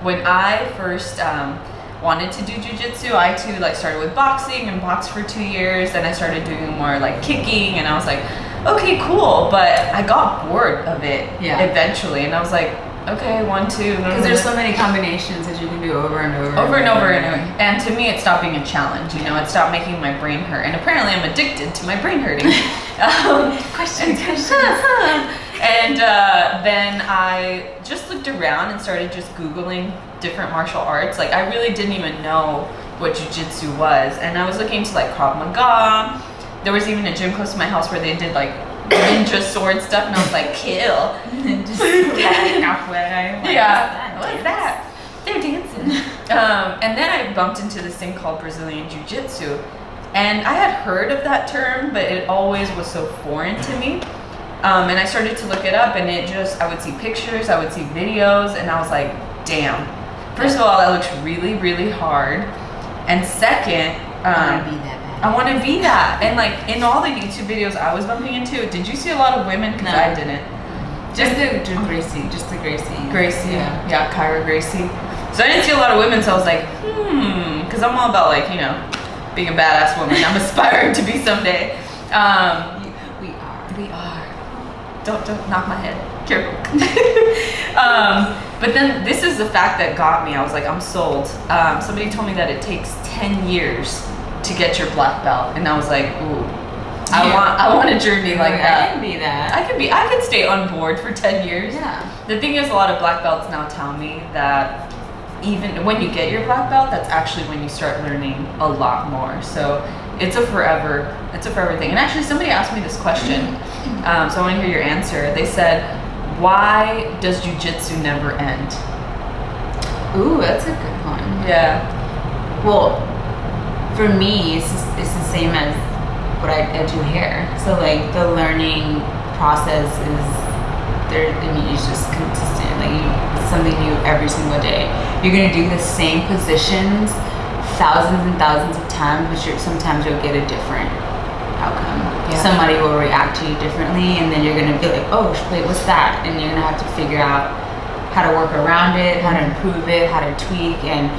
when I first wanted to do jiu-jitsu, I too like started with boxing and boxed for 2 years. Then I started doing more like kicking, and I was like, okay, cool. But I got bored of it eventually, and I was like, okay, 1, 2. Because there's so many combinations that you can do over and over. And to me, it stopped being a challenge. You know, it stopped making my brain hurt. And apparently, I'm addicted to my brain hurting. Questions. And then I just looked around and started just Googling different martial arts. Like, I really didn't even know what jiu-jitsu was. And I was looking into like Krav Maga. There was even a gym close to my house where they did like ninja sword stuff, and I was like, kill. Ninja sword. Yeah. What is that? They're dancing. And then I bumped into this thing called Brazilian Jiu Jitsu. And I had heard of that term, but it always was so foreign to me. And I started to look it up, and I would see pictures, I would see videos, and I was like, damn. First of all, that looks really, really hard. And second, I want to be that. And like in all the YouTube videos I was bumping into, did you see a lot of women? Because I didn't. Just the Gracie. Gracie. Yeah, Kyra Gracie. So I didn't see a lot of women, so I was like, because I'm all about like, you know, being a badass woman. I'm aspiring to be someday. We are. Don't knock my head. Careful. But then this is the fact that got me. I was like, I'm sold. Somebody told me that it takes 10 years to get your black belt, and I was like, ooh, I want a journey like that. I can be that. I could stay on board for 10 years. Yeah. The thing is, a lot of black belts now tell me that even when you get your black belt, that's actually when you start learning a lot more. So it's a forever thing. And actually, somebody asked me this question, so I want to hear your answer. They said, why does jiu-jitsu never end? Ooh, that's a good one. Yeah. Well, for me, it's the same as what I do hair. So like the learning process is there. I mean, it's just consistent. Like it's something new every single day. You're gonna do the same positions thousands and thousands of times, but sometimes you'll get a different outcome. Yeah. Somebody will react to you differently, and then you're gonna be like, oh, wait, what's that? And you're gonna have to figure out how to work around it, how to improve it, how to tweak. And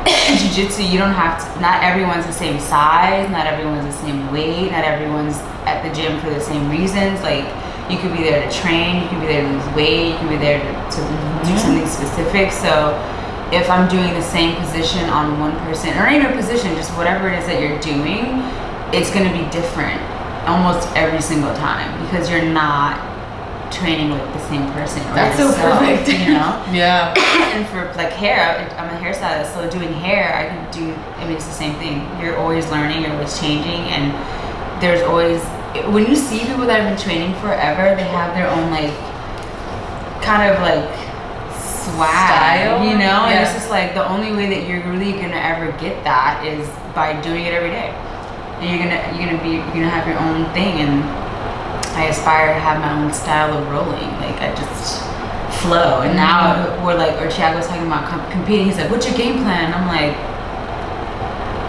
jiu-jitsu, you don't have to, not everyone's the same size, not everyone's the same weight, not everyone's at the gym for the same reasons. Like, you could be there to train, you could be there to lose weight, you could be there to do something specific. So if I'm doing the same position on one person, or even a position, just whatever it is that you're doing, it's going to be different almost every single time, because you're not training with the same person. That's so perfect. You know? Yeah. And for like hair, I'm a hairstylist, so doing hair, it's the same thing. You're always learning, you're always changing, and there's always, when you see people that have been training forever, they have their own like, kind of like swag, style, you know? And it's just like, the only way that you're really gonna ever get that is by doing it every day. And you're gonna have your own thing, and I aspire to have my own style of rolling. Like, I just flow. And now we're like, or Thiago's talking about competing. He's like, what's your game plan? I'm like,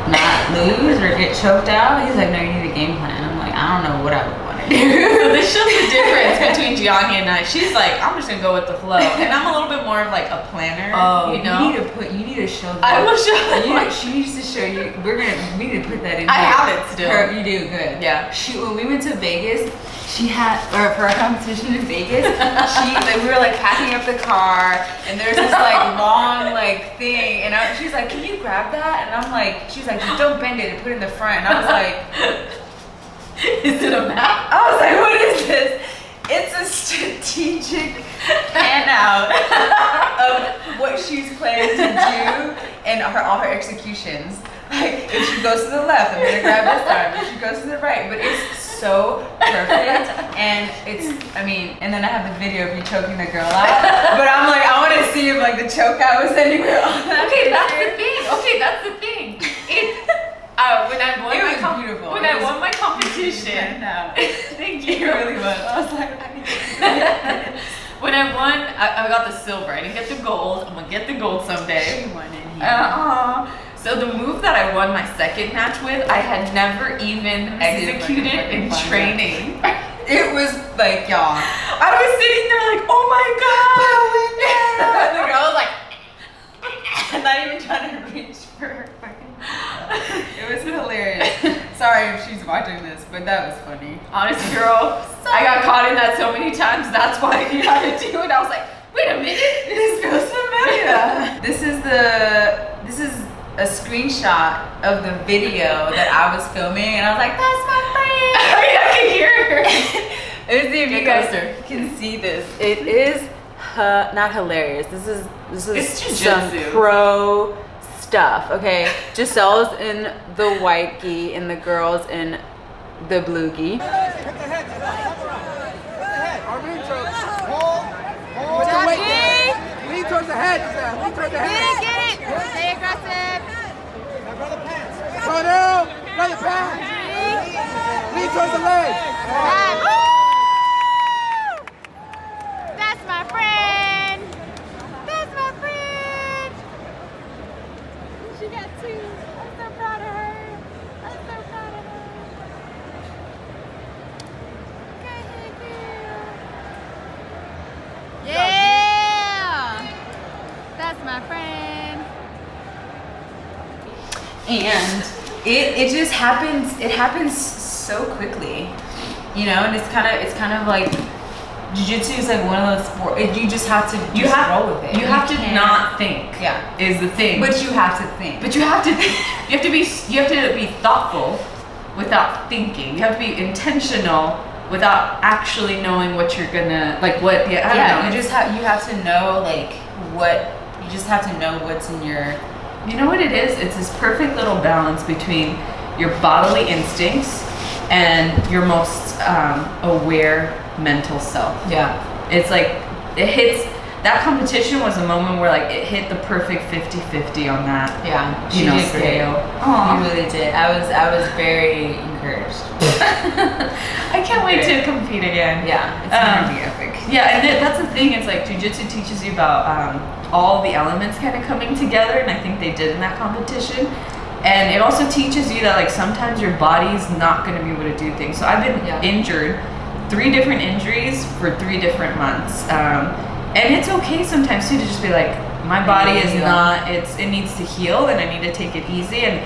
not lose or get choked out? He's like, no, you need a game plan. I'm like, I don't know what I would want to do. So this shows the difference between Gianne and I. She's like, I'm just going to go with the flow. And I'm a little bit more of like a planner. Oh, you know? You need to show that. I will show She needs to show you. We need to put that in. I have it still. You do, good. Yeah. When we went to Vegas, she had, or for a competition in Vegas, we were like packing up the car, and there's this like long like thing, and she's like, can you grab that? And I'm like, she's like, just don't bend it and put it in the front. And I was like, is it a map? I was like, what is this? It's a strategic pan out of what she's planning to do and all her executions. Like, if she goes to the left, I'm gonna grab this time. If she goes to the right, but it's so perfect, and and then I have the video of you choking the girl out. But I'm like, I want to see if like the choke out was anywhere on that. Okay, that's the thing. When I won my competition, thank you. It really was. I was like, when I won, I got the silver. I didn't get the gold. I'm gonna get the gold someday. She won in here. So the move that I won my second match with, I had never even executed in training. It was like, y'all. I was sitting there like, oh my god! The girl was like, gotten that so many times. That's why you had to do it. I was like, wait a minute, this feels familiar. This is a screenshot of the video that I was filming, and I was like, that's my friend. I can hear her. Let me see if you guys can see this. It is not hilarious. This is It's some jiu-jitsu. pro stuff. Okay, Giselle's in the white gi and the girls in the blue gi. Lean towards the head. Lean towards the head. Get it. Stay aggressive. Go down. Brother pants. Lean towards the leg. That's my friend. That's my friend. She got 2. I'm so proud of her. I'm so proud of her. Good girl. Yeah. That's my friend. And it just happens. It happens so quickly, you know. And it's kind of like jiu-jitsu is like one of those sports. You just have to roll with it. You have to can't- not think. Yeah. Is the thing. But you have to think. But you have to be thoughtful without thinking. You have to be intentional without actually knowing what you're gonna like. What? Yeah, I don't know. You have to know like what. You just have to know what's in your. You know what it is? It's this perfect little balance between your bodily instincts and your most aware mental self. Yeah. It's like it hits. That competition was a moment where like it hit the perfect 50-50 on that. Yeah. You know, did great. scale. You really did. I was very encouraged. I can't wait to compete again. Yeah. It's gonna be epic. Yeah, and that's the thing. It's like jiu-jitsu teaches you about all the elements kind of coming together, and I think they did in that competition. And it also teaches you that like sometimes your body's not going to be able to do things. So I've been injured, 3 different injuries for 3 different months, and it's okay sometimes too to just be like, my body is not. It needs to heal, and I need to take it easy. And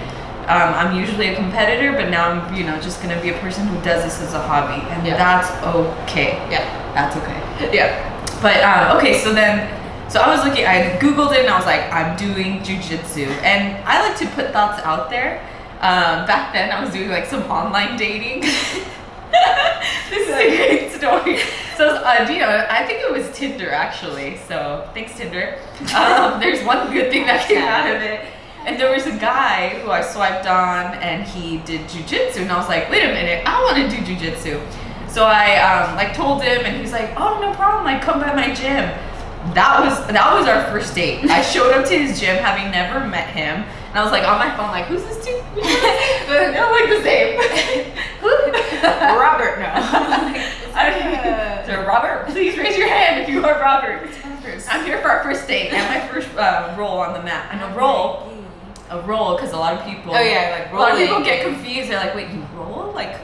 I'm usually a competitor, but now I'm just going to be a person who does this as a hobby, and that's okay. Yeah. That's okay. Yeah. But okay, so I was looking, I Googled it and I was like, I'm doing jujitsu. And I like to put thoughts out there. Back then I was doing like some online dating. This is a great story. So, I think it was Tinder actually. So thanks Tinder. There's one good thing that came out of it. And there was a guy who I swiped on and he did jujitsu. And I was like, wait a minute, I want to do jujitsu. So I told him and he's like, oh, no problem, like come by my gym. That was our first date. I showed up to his gym having never met him. And I was like on my phone like, who's this dude? They're like the same. Robert, no. So Robert, please raise your hand if you are Robert. I'm here for our first date and my first roll on the mat. And a roll, because a lot of people. Oh yeah, like a lot of rolling. people get confused. They're like, wait, you roll like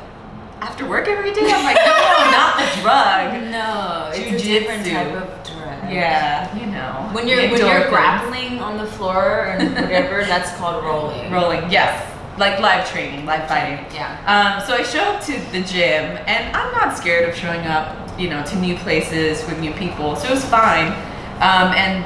after work every day? I'm like, no, not the drug. No, it's a Jiu-jitsu. different type of drug. Yeah, you know. When you're grappling on the floor or whatever, that's called rolling. Rolling, yes. Like live training, live fighting. Yeah. So I show up to the gym, and I'm not scared of showing up, to new places with new people. So it was fine. And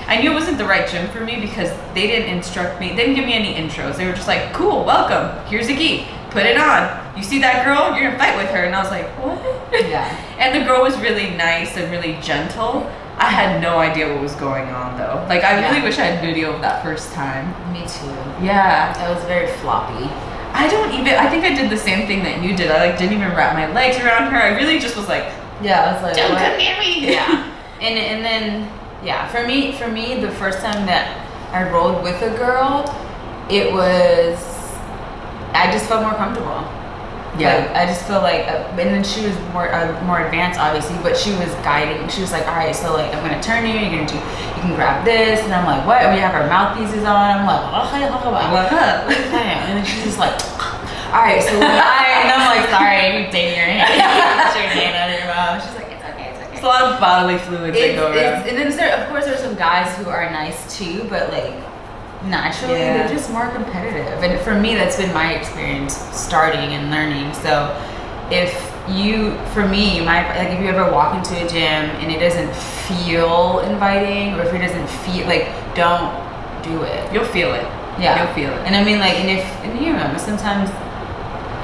I knew it wasn't the right gym for me because they didn't instruct me. They didn't give me any intros. They were just like, cool, welcome. Here's a gi. Put it on. You see that girl? You're gonna fight with her. And I was like, what? Yeah. And the girl was really nice and really gentle. I had no idea what was going on though. Like I really wish I had video of that first time. Me too. Yeah. That was very floppy. I think I did the same thing that you did. I didn't even wrap my legs around her. I really just was like, yeah, I was like, don't come near me. Yeah. And then for me the first time that I rolled with a girl, I just felt more comfortable. Yeah, like, I just feel like, and then she was more advanced, obviously, but she was guiding. She was like, all right, so like I'm gonna turn you. You can grab this, and I'm like, what? We have our mouthpieces on. I'm like, and then she's just like, all right, so and I'm like, sorry, you're taking your hand, your hand out of your mouth. She's like, it's okay. It's a lot of bodily fluids that go around. And then of course there's some guys who are nice too, but like naturally they're just more competitive. And for me, that's been my experience starting and learning. So if for me, like if you ever walk into a gym and it doesn't feel inviting, or if it doesn't feel like, don't do it. You'll feel it. Yeah, you'll feel it. And I mean, like, and you know, sometimes,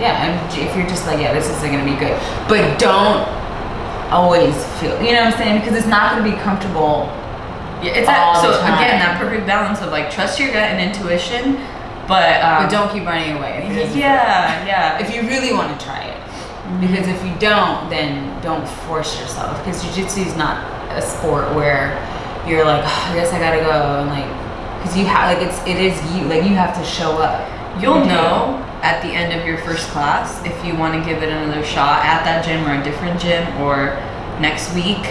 yeah, and if you're just like, yeah, this isn't gonna be good, but don't always feel, you know what I'm saying? Because it's not gonna be comfortable. Yeah, it's that. So again, that perfect balance of like trust your gut and intuition, but don't keep running away. Yeah. If you really want to try it, because if you don't, then don't force yourself. Because jiu-jitsu is not a sport where you're like, oh, I guess I gotta go, and like, because you have like it is you, like you have to show up. You'll know at the end of your first class if you want to give it another shot at that gym or a different gym or next week.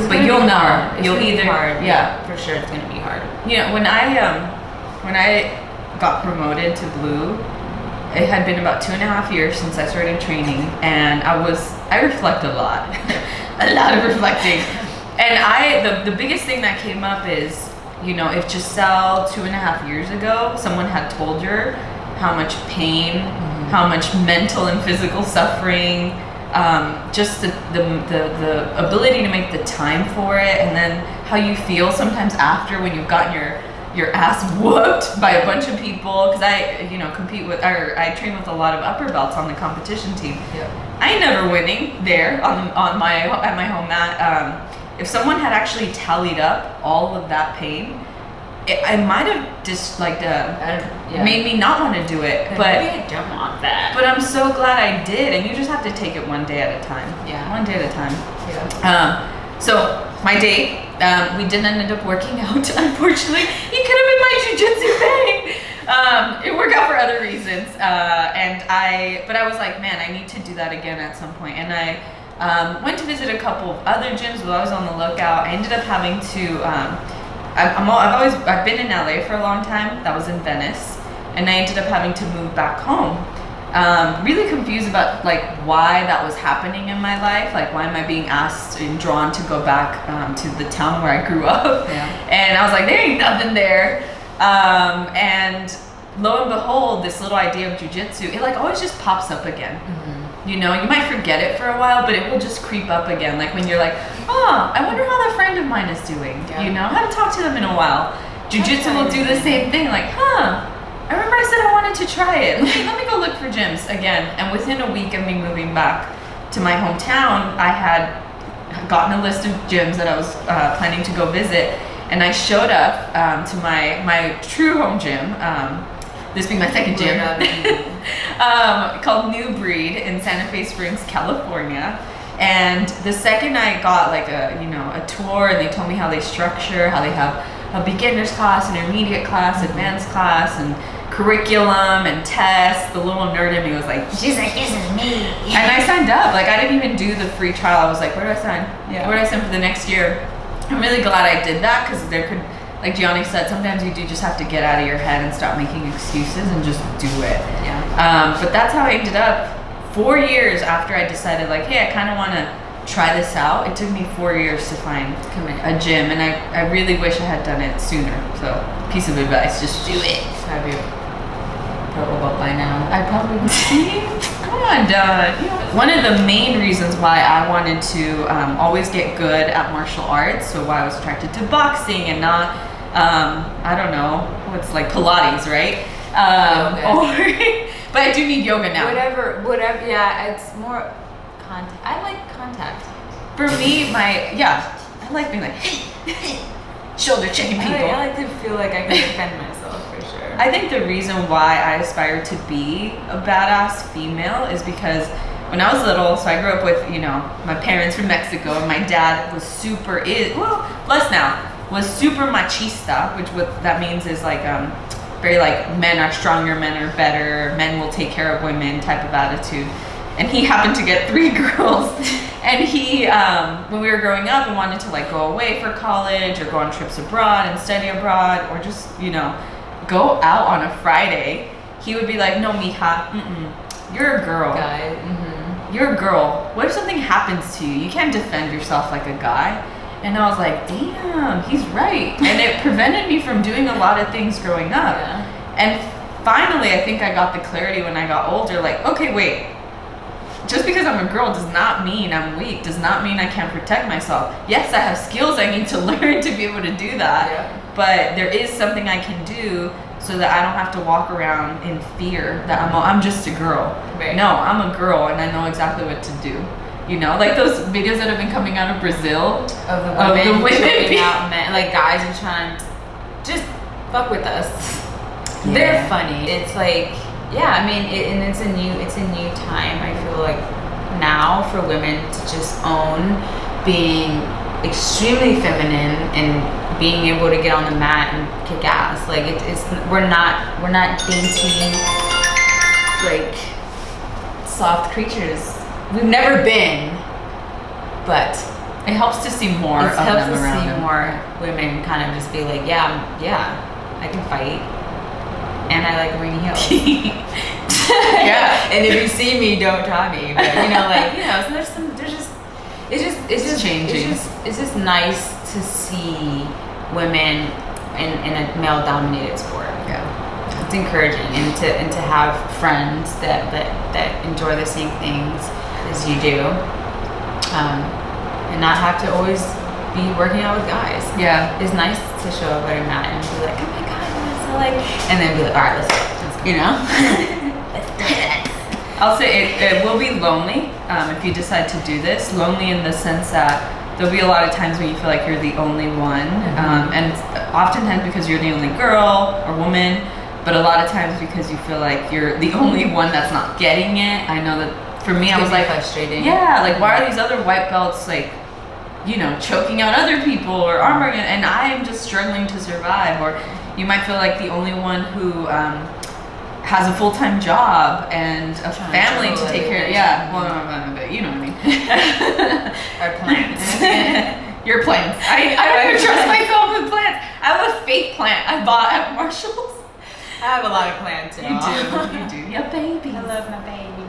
But you'll know. You'll either hard. Yeah, for sure, it's gonna be hard. You know, when I got promoted to blue, it had been about 2.5 years since I started training, and I reflect a lot, a lot of reflecting. And the biggest thing that came up is, you know, if Giselle 2.5 years ago, someone had told her how much pain, how much mental and physical suffering, just the ability to make the time for it, and then how you feel sometimes after when you've gotten your ass whooped by a bunch of people, because I I train with a lot of upper belts on the competition team. Yeah. I ain't never winning there at my home mat. If someone had actually tallied up all of that pain, I might have just made me not want to do it. But maybe I don't want that. But I'm so glad I did, and you just have to take it one day at a time. Yeah. One day at a time. Yeah. So my date, we didn't end up working out. Unfortunately, he could have been my jiu-jitsu bang. It worked out for other reasons, but I was like, man, I need to do that again at some point. And I went to visit a couple of other gyms while I was on the lookout. I ended up having to. I've been in LA for a long time. That was in Venice, and I ended up having to move back home. Really confused about like why that was happening in my life. Like, why am I being asked and drawn to go back to the town where I grew up? Yeah. And I was like, there ain't nothing there. And lo and behold, this little idea of jiu-jitsu, it like always just pops up again. Mm-hmm. You know, you might forget it for a while, but it will just creep up again. Like when you're like, oh, I wonder how that friend of mine is doing. Yeah. You know, I haven't talked to them in a while. Jiu-jitsu will do the same thing. Like, I remember I said I wanted to try it. Let me go look for gyms again. And within a week of me moving back to my hometown, I had gotten a list of gyms that I was planning to go visit. And I showed up to my true home gym, this being my second gym, called New Breed in Santa Fe Springs, California. And the second I got like a tour, and they told me how they structure, how they have a beginner's class, intermediate class, advanced class, and curriculum and tests, the little nerd in me was like, she's like, this is me. And I signed up. Like, I didn't even do the free trial. I was like, where do I sign? Yeah. Where do I sign for the next year? I'm really glad I did that, because there could, like Gianne said, sometimes you do just have to get out of your head and stop making excuses and just do it. Yeah. But that's how I ended up 4 years after I decided, like, hey, I kind of want to try this out. It took me 4 years to find a gym, and I really wish I had done it sooner. So, piece of advice, just do it. Have you probably up by now? I probably would see. Come on, Dad. You know, one of the main reasons why I wanted to always get good at martial arts, so why I was attracted to boxing and not, I don't know, what's like Pilates, right? But I do need yoga now. Whatever, yeah, it's more contact. I like contact. For me, I like being like, shoulder checking people. I like to feel like I can defend myself, for sure. I think the reason why I aspire to be a badass female is because when I was little, so I grew up with, my parents from Mexico, and my dad was less now, was super machista, which what that means is like, very like, men are stronger, men are better, men will take care of women type of attitude. And he happened to get 3 girls. And he, when we were growing up and wanted to like go away for college or go on trips abroad and study abroad, or just, go out on a Friday, he would be like, no, mija, you're a girl. Guy. You're a girl. What if something happens to you? You can't defend yourself like a guy. And I was like, damn, he's right. And it prevented me from doing a lot of things growing up. Yeah. And finally, I think I got the clarity when I got older, like, okay, wait. just because I'm a girl does not mean I'm weak, does not mean I can't protect myself. Yes, I have skills I need to learn to be able to do that, but there is something I can do so that I don't have to walk around in fear that I'm just a girl. Right. No, I'm a girl and I know exactly what to do. You know, like those videos that have been coming out of Brazil Of the women choking out men, like guys are trying to just fuck with us. Yeah. They're funny. It's like, yeah, I mean, and it's a new time. I feel like now for women to just own being extremely feminine and being able to get on the mat and kick ass. Like we're not dainty, like soft creatures. We've never been, but it helps to see more it of helps them to around see them. more women kind of just be like, yeah, I can fight, and I like wearing heels. Yeah. And if you see me, don't try me. But so it's just changing. It's just nice to see women in a male-dominated sport. Yeah. It's encouraging, and to have friends that enjoy the same things as you do, and not have to always be working out with guys. Yeah. It's nice to show up at a mat and be like, oh my god, I'm so like, and then be like, all right, let's go. You know. Let's do it. I'll say it will be lonely if you decide to do this. Lonely in the sense that there'll be a lot of times when you feel like you're the only one, and oftentimes because you're the only girl or woman, but a lot of times because you feel like you're the only one that's not getting it. I know that for me, I was like, frustrating. yeah, like why are these other white belts like, choking out other people or armor, and I'm just struggling to survive? Or you might feel like the only one who has a full-time job and a family to take care of. Yeah, well, but you know what I mean. Our plants. Your plants. I don't even trust myself with plants. I have a fake plant I bought at Marshall's. I have a lot of plants, You do. Yeah, baby. I love my baby.